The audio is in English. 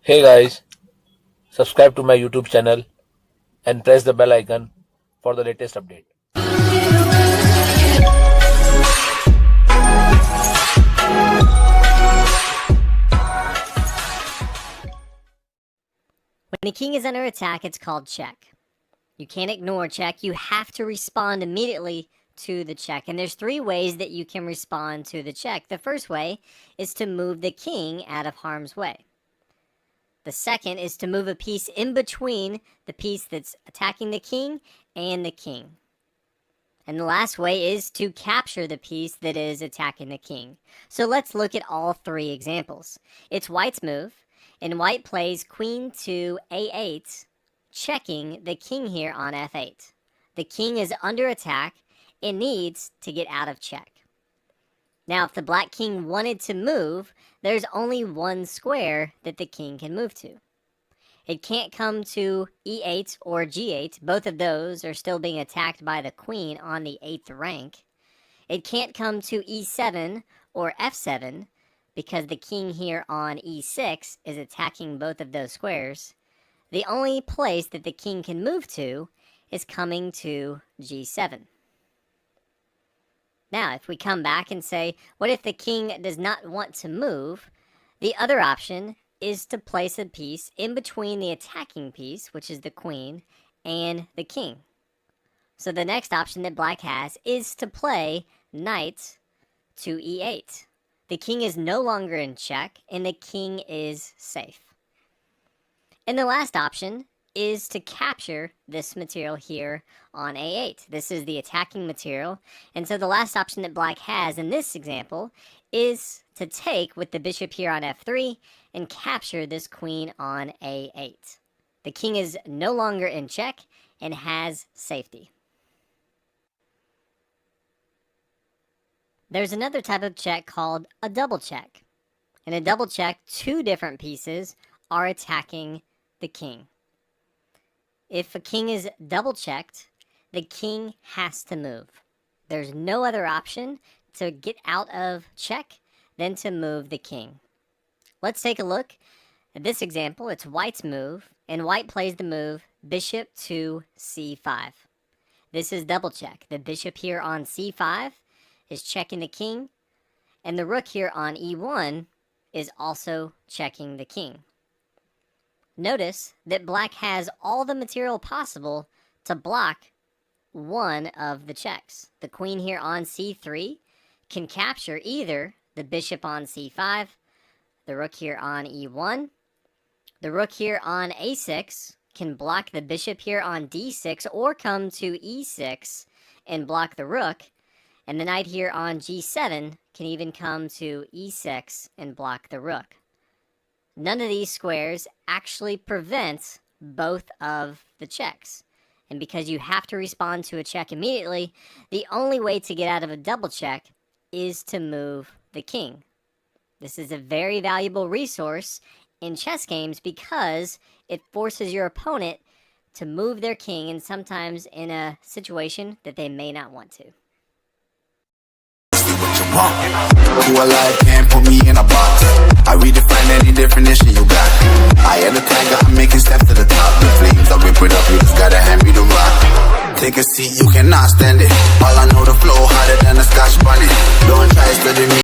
Hey guys, subscribe to my YouTube channel and press the bell icon for the latest update. When a king is under attack, it's called check. You can't ignore check. You have to respond immediately to the check. And there's three ways that you can respond to the check. The first way is to move the king out of harm's way. The second is to move a piece in between the piece that's attacking the king and the king. And the last way is to capture the piece that is attacking the king. So let's look at all three examples. It's white's move, and white plays queen to a8, checking the king here on f8. The king is under attack and needs to get out of check. Now, if the black king wanted to move, there's only one square that the king can move to. It can't come to e8 or g8. Both of those are still being attacked by the queen on the 8th rank. It can't come to e7 or f7 because the king here on e6 is attacking both of those squares. The only place that the king can move to is coming to g7. Now, if we come back and say, what if the king does not want to move? The other option is to place a piece in between the attacking piece, which is the queen, and the king. So the next option that black has is to play knight to e8. The king is no longer in check, and the king is safe. And the last option is to capture this material here on a8. This is the attacking material, and so the last option that black has in this example is to take with the bishop here on f3 and capture this queen on a8. The king is no longer in check and has safety. There's another type of check called a double check. In a double check, two different pieces are attacking the king. If a king is double checked, the king has to move. There's no other option to get out of check than to move the king. Let's take a look at this example. It's white's move, and white plays the move bishop to c5. This is double check. The bishop here on c5 is checking the king, and the rook here on e1 is also checking the king. Notice that black has all the material possible to block one of the checks. The queen here on c3 can capture either the bishop on c5, the rook here on e1. The rook here on a6 can block the bishop here on d6 or come to e6 and block the rook. And the knight here on g7 can even come to e6 and block the rook. None of these squares actually prevent both of the checks. And because you have to respond to a check immediately, the only way to get out of a double check is to move the king. This is a very valuable resource in chess games because it forces your opponent to move their king, and sometimes in a situation that they may not want to. Who alive can't put me in a box. I redefine any definition you got. I am the tiger, I'm making steps to the top. The flames, I rip it up, you just gotta hand me the rock. Take a seat, you cannot stand it. All I know, the flow harder than a scotch bonnet. Don't try studying me.